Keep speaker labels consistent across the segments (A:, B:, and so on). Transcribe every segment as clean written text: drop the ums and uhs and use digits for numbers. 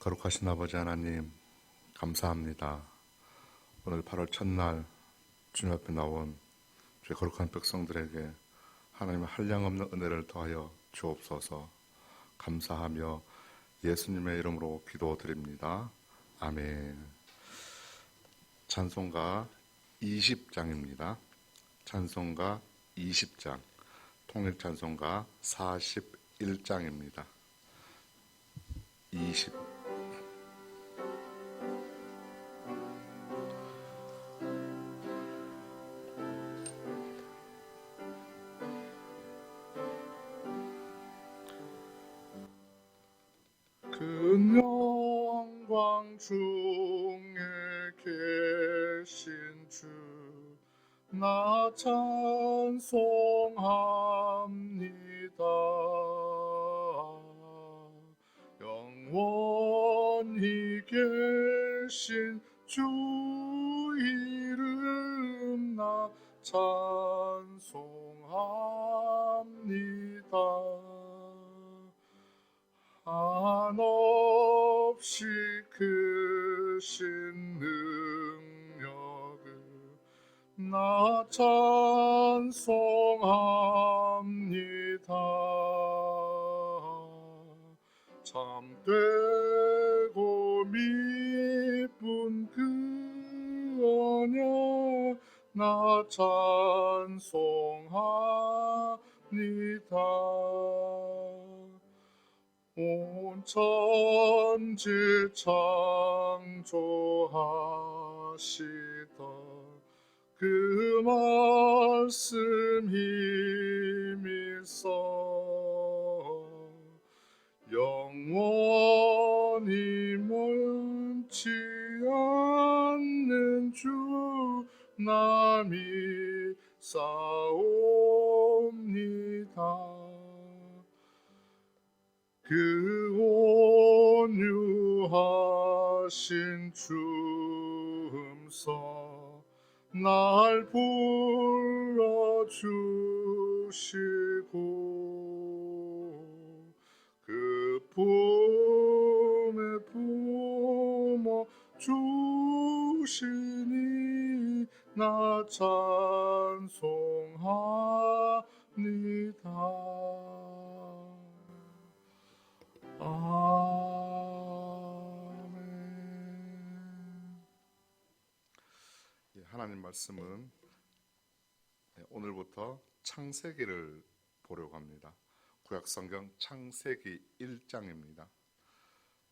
A: 거룩하신 아버지 하나님, 감사합니다. 오늘 8월 첫날 주님 앞에 나온 주의 거룩한 백성들에게 하나님의 한량없는 은혜를 더하여 주옵소서. 감사하며 예수님의 이름으로 기도드립니다. 아멘. 찬송가 20장입니다. 찬송가 20장, 통일찬송가 41장입니다. 20. 큰 영광 중에 계신 주, 나 찬송합니다. 영원히 계신 주 이름 나 찬송합니다. 한없이 크신 능력을 나 찬송합니다. 참되고 미쁜 그 언약 나 찬송합니다. 온 천지 창조하시던 그 말씀 힘있어 영원히 멈지 않는 주 나 믿사옵니다. 그 온유하신 주음성 날 불러주시고 그 품에 품어 주시니 나 찬송합니다. 아멘. 하나님 말씀은 오늘부터 창세기를 보려고 합니다. 구약성경 창세기 1장입니다.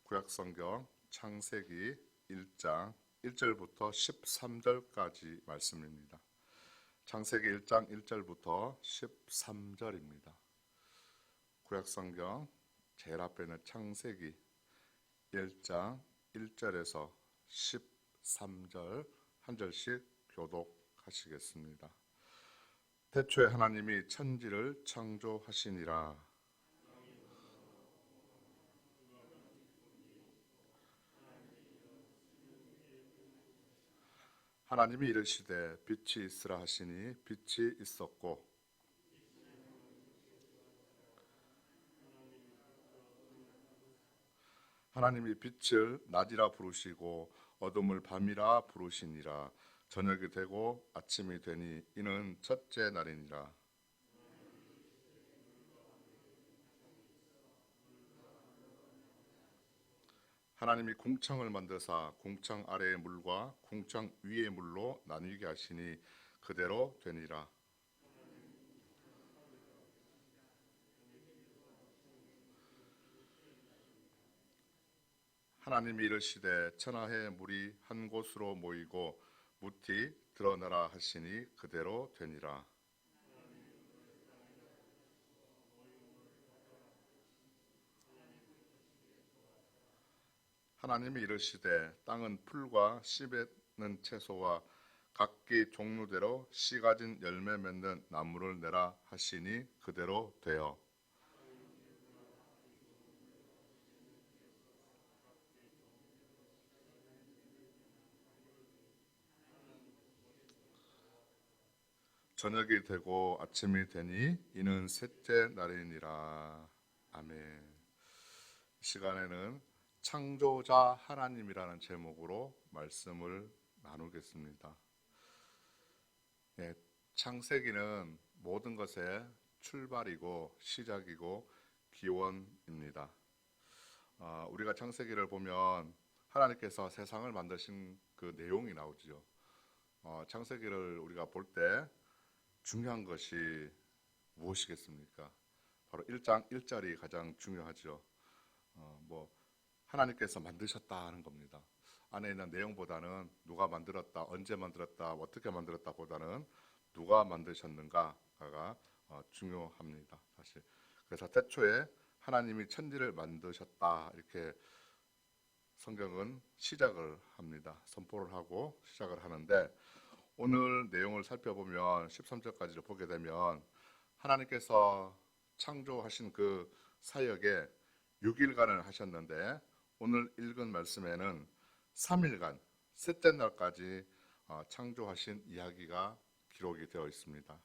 A: 구약성경 창세기 1장 1절부터 13절까지 말씀입니다. 창세기 1장 1절부터 13절입니다. 구약성경 제일 앞에는 창세기 1장 1절에서 13절 한 절씩 교독하시겠습니다. 태초에 하나님이 천지를 창조하시니라. 하나님이 이르시되 빛이 있으라 하시니 빛이 있었고 하나님이 빛을 낮이라 부르시고 어둠을 밤이라 부르시니라. 저녁이 되고 아침이 되니 이는 첫째 날이니라. 하나님이 궁창을 만드사 궁창 아래의 물과 궁창 위의 물로 나뉘게 하시니 그대로 되니라. 하나님이 이르시되 천하의 물이 한 곳으로 모이고 무티 드러나라 하시니 그대로 되니라. 하나님이 이르시되 땅은 풀과 씨 맺는 채소와 각기 종류대로 씨 가진 열매 맺는 나무를 내라 하시니 그대로 되어 저녁이 되고 아침이 되니 이는 셋째 날이니라. 아멘. 이 시간에는 창조자 하나님이라는 제목으로 말씀을 나누겠습니다. 네, 창세기는 모든 것의 출발이고 시작이고 기원입니다. 우리가 창세기를 보면 하나님께서 세상을 만드신 그 내용이 나오죠. 창세기를 우리가 볼 때 중요한 것이 무엇이겠습니까? 바로 1장 1절이 가장 중요하죠. 하나님께서 만드셨다 하는 겁니다. 안에 있는 내용보다는 누가 만들었다, 언제 만들었다, 어떻게 만들었다 보다는 누가 만드셨는가가 중요합니다. 사실 그래서 태초에 하나님이 천지를 만드셨다 이렇게 성경은 시작을 합니다. 선포를 하고 시작을 하는데 오늘 내용을 살펴보면 13절까지를 보게 되면 하나님께서 창조하신 그 사역에 6일간을 하셨는데 오늘 읽은 말씀에는 3일간 셋째 날까지 창조하신 이야기가 기록이 되어 있습니다.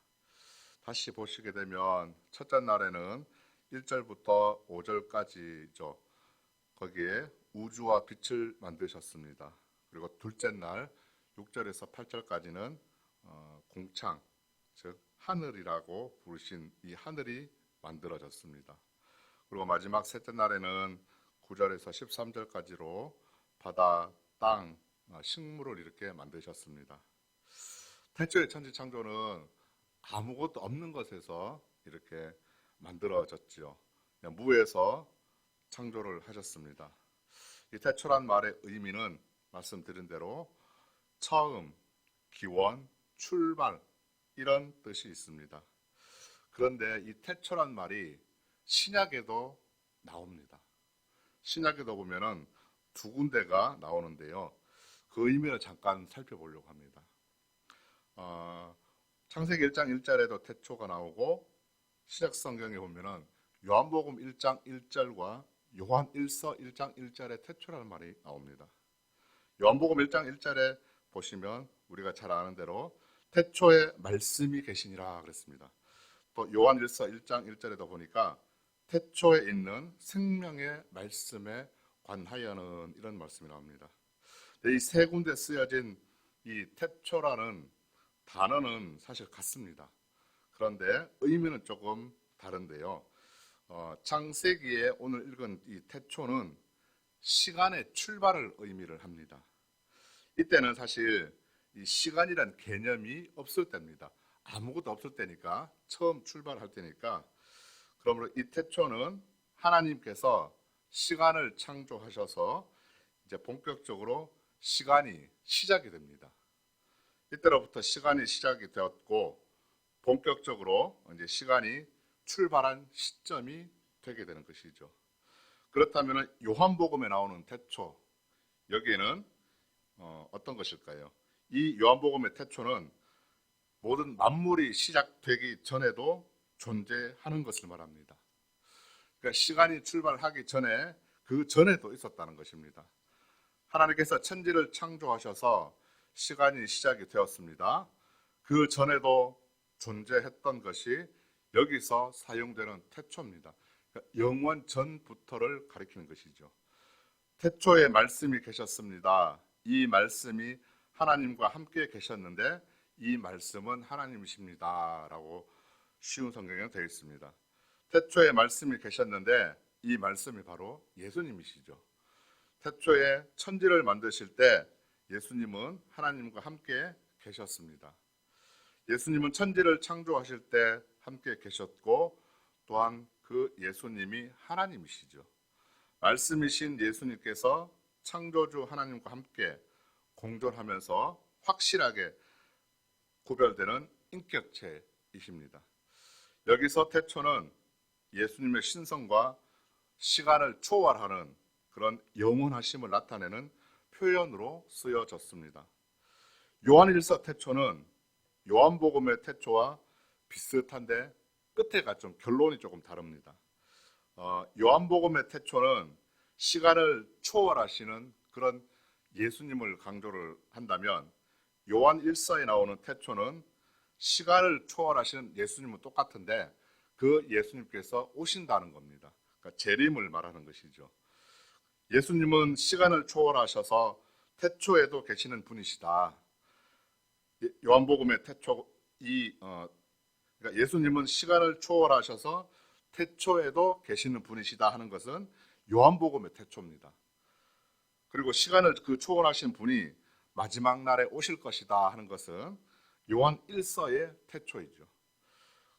A: 다시 보시게 되면 첫째 날에는 1절부터 5절까지죠. 거기에 우주와 빛을 만드셨습니다. 그리고 둘째 날 6절에서 8절까지는 공창, 즉 하늘이라고 부르신 이 하늘이 만들어졌습니다. 그리고 마지막 셋째 날에는 9절에서 13절까지로 바다, 땅, 식물을 이렇게 만드셨습니다. 태초의 천지 창조는 아무것도 없는 것에서 이렇게 만들어졌지요. 무에서 창조를 하셨습니다. 이 태초란 말의 의미는 말씀드린 대로 처음, 기원, 출발 이런 뜻이 있습니다. 그런데 이 태초란 말이 신약에도 나옵니다. 신약에도 보면은 두 군데가 나오는데요. 그 의미를 잠깐 살펴보려고 합니다. 창세기 1장 1절에도 태초가 나오고 신약 성경에 보면은 요한복음 1장 1절과 요한 1서 1장 1절에 태초라는 말이 나옵니다. 요한복음 1장 1절에 보시면 우리가 잘 아는 대로 태초에 말씀이 계시니라 그랬습니다. 또 요한 1서 1장 1절에도 보니까 태초에 있는 생명의 말씀에 관하여는 이런 말씀이 나옵니다. 이 세 군데 쓰여진 이 태초라는 단어는 사실 같습니다. 그런데 의미는 조금 다른데요. 창세기에 오늘 읽은 이 태초는 시간의 출발을 의미를 합니다. 이때는 사실 이 시간이란 개념이 없을 때입니다. 아무것도 없을 때니까, 처음 출발할 때니까. 그러므로 이 태초는 하나님께서 시간을 창조하셔서 이제 본격적으로 시간이 시작이 됩니다. 이때로부터 시간이 시작이 되었고 본격적으로 이제 시간이 출발한 시점이 되게 되는 것이죠. 그렇다면 요한복음에 나오는 태초, 여기에는 어떤 것일까요? 이 요한복음의 태초는 모든 만물이 시작되기 전에도 존재하는 것을 말합니다. 그러니까 시간이 출발하기 전에 그 전에도 있었다는 것입니다. 하나님께서 천지를 창조하셔서 시간이 시작이 되었습니다. 그 전에도 존재했던 것이 여기서 사용되는 태초입니다. 그러니까 영원 전부터를 가리키는 것이죠. 태초에 말씀이 계셨습니다. 이 말씀이 하나님과 함께 계셨는데 이 말씀은 하나님이십니다 라고 쉬운 성경에 되어 있습니다. 태초에 말씀이 계셨는데 이 말씀이 바로 예수님이시죠. 태초에 천지를 만드실 때 예수님은 하나님과 함께 계셨습니다. 예수님은 천지를 창조하실 때 함께 계셨고 또한 그 예수님이 하나님이시죠. 말씀이신 예수님께서 창조주 하나님과 함께 공존하면서 확실하게 구별되는 인격체이십니다. 여기서 태초는 예수님의 신성과 시간을 초월하는 그런 영원하심을 나타내는 표현으로 쓰여졌습니다. 요한일서 태초는 요한복음의 태초와 비슷한데 끝에가 좀 결론이 조금 다릅니다. 요한복음의 태초는 시간을 초월하시는 그런 예수님을 강조를 한다면 요한일서에 나오는 태초는 시간을 초월하시는 예수님은 똑같은데 그 예수님께서 오신다는 겁니다. 그러니까 재림을 말하는 것이죠. 예수님은 시간을 초월하셔서 태초에도 계시는 분이시다. 요한복음의 태초 그러니까 예수님은 시간을 초월하셔서 태초에도 계시는 분이시다 하는 것은 요한복음의 태초입니다. 그리고 시간을 그 초월하신 분이 마지막 날에 오실 것이다 하는 것은 요한 1서의 태초이죠.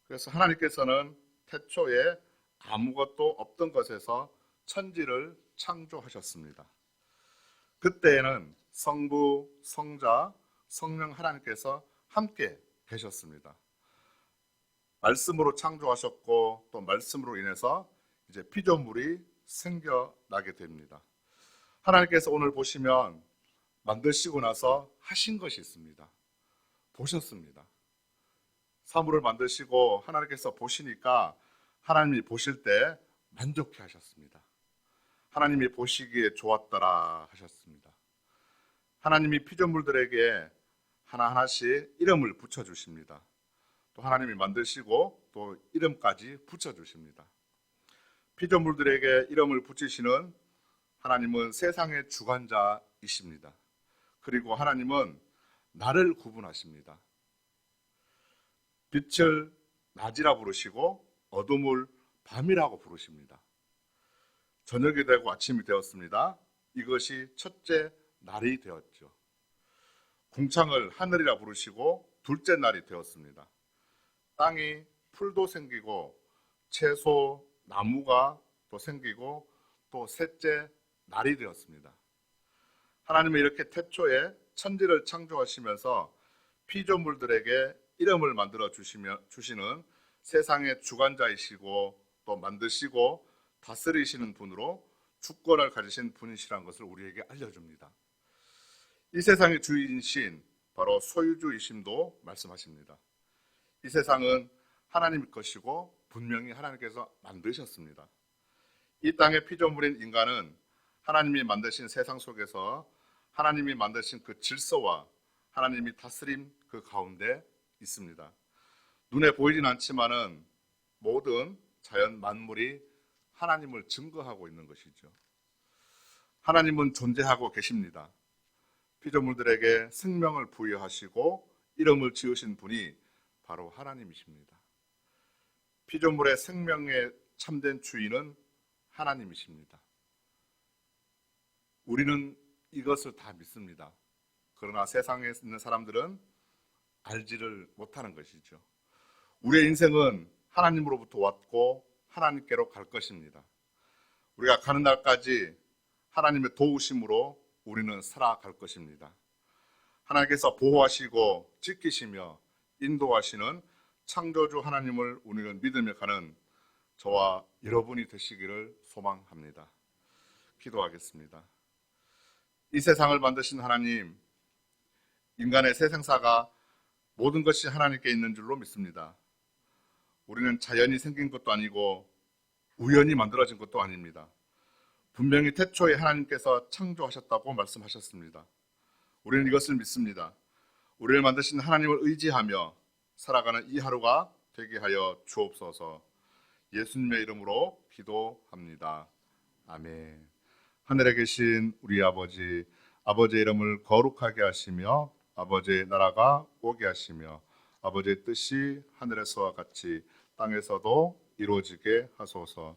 A: 그래서 하나님께서는 태초에 아무것도 없던 것에서 천지를 창조하셨습니다. 그때에는 성부, 성자, 성령 하나님께서 함께 계셨습니다. 말씀으로 창조하셨고 또 말씀으로 인해서 이제 피조물이 생겨나게 됩니다. 하나님께서 오늘 보시면 만드시고 나서 하신 것이 있습니다. 보셨습니다. 사물을 만드시고 하나님께서 보시니까 하나님이 보실 때 만족해 하셨습니다. 하나님이 보시기에 좋았더라 하셨습니다. 하나님이 피조물들에게 하나하나씩 이름을 붙여주십니다. 또 하나님이 만드시고 또 이름까지 붙여주십니다. 피조물들에게 이름을 붙이시는 하나님은 세상의 주관자이십니다. 그리고 하나님은 나를 구분하십니다. 빛을 낮이라 부르시고 어둠을 밤이라고 부르십니다. 저녁이 되고 아침이 되었습니다. 이것이 첫째 날이 되었죠. 궁창을 하늘이라 부르시고 둘째 날이 되었습니다. 땅이 풀도 생기고 채소, 나무가 또 생기고 또 셋째 날이 되었습니다. 하나님은 이렇게 태초에 천지를 창조하시면서 피조물들에게 이름을 만들어 주시는 세상의 주관자이시고 또 만드시고 다스리시는 분으로 주권을 가지신 분이시라는 것을 우리에게 알려줍니다. 이 세상의 주인이신 바로 소유주이심도 말씀하십니다. 이 세상은 하나님 것이고 분명히 하나님께서 만드셨습니다. 이 땅의 피조물인 인간은 하나님이 만드신 세상 속에서 하나님이 만드신 그 질서와 하나님이 다스림 그 가운데 있습니다. 눈에 보이진 않지만은 모든 자연 만물이 하나님을 증거하고 있는 것이죠. 하나님은 존재하고 계십니다. 피조물들에게 생명을 부여하시고 이름을 지으신 분이 바로 하나님이십니다. 피조물의 생명의 참된 주인은 하나님이십니다. 우리는 이것을 다 믿습니다. 그러나 세상에 있는 사람들은 알지를 못하는 것이죠. 우리의 인생은 하나님으로부터 왔고 하나님께로 갈 것입니다. 우리가 가는 날까지 하나님의 도우심으로 우리는 살아갈 것입니다. 하나님께서 보호하시고 지키시며 인도하시는 창조주 하나님을 우리는 믿으며 가는 저와 여러분이 되시기를 소망합니다. 기도하겠습니다. 이 세상을 만드신 하나님, 인간의 세상사가 모든 것이 하나님께 있는 줄로 믿습니다. 우리는 자연이 생긴 것도 아니고 우연히 만들어진 것도 아닙니다. 분명히 태초에 하나님께서 창조하셨다고 말씀하셨습니다. 우리는 이것을 믿습니다. 우리를 만드신 하나님을 의지하며 살아가는 이 하루가 되게 하여 주옵소서. 예수님의 이름으로 기도합니다. 아멘. 하늘에 계신 우리 아버지, 아버지의 이름을 거룩하게 하시며 아버지의 나라가 오게 하시며 아버지의 뜻이 하늘에서와 같이 땅에서도 이루어지게 하소서.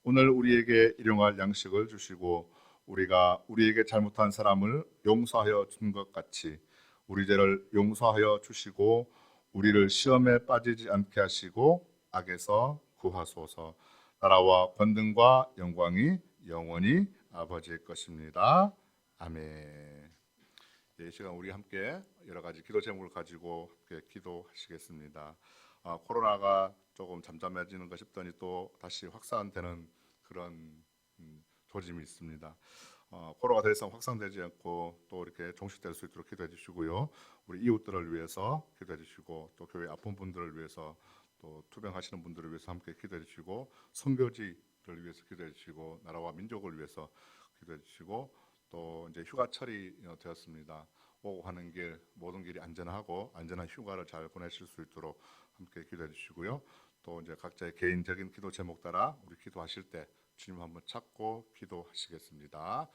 A: 오늘 우리에게 일용할 양식을 주시고 우리가 우리에게 잘못한 사람을 용서하여 준 것 같이 우리 죄를 용서하여 주시고 우리를 시험에 빠지지 않게 하시고 악에서 구하소서. 나라와 권능과 영광이 영원히 아버지의 것입니다. 아멘. 이 시간 우리 함께 여러 가지 기도 제목을 가지고 함께 기도하시겠습니다. 코로나가 조금 잠잠해지는 것 싶더니 또 다시 확산되는 그런 조짐이 있습니다. 코로나가 더 이상 확산되지 않고 또 이렇게 종식될 수 있도록 기도해 주시고요. 우리 이웃들을 위해서 기도해 주시고 또 교회 아픈 분들을 위해서 또 투병하시는 분들을 위해서 함께 기도해 주시고 선교지를 위해서 기도해 주시고 나라와 민족을 위해서 기도해 주시고 또 이제 휴가철이 되었습니다. 오고 가는 길 모든 길이 안전하고 안전한 휴가를 잘 보내실 수 있도록 함께 기도해 주시고요. 또 이제 각자의 개인적인 기도 제목 따라 우리 기도하실 때 주님 한번 찾고 기도하시겠습니다.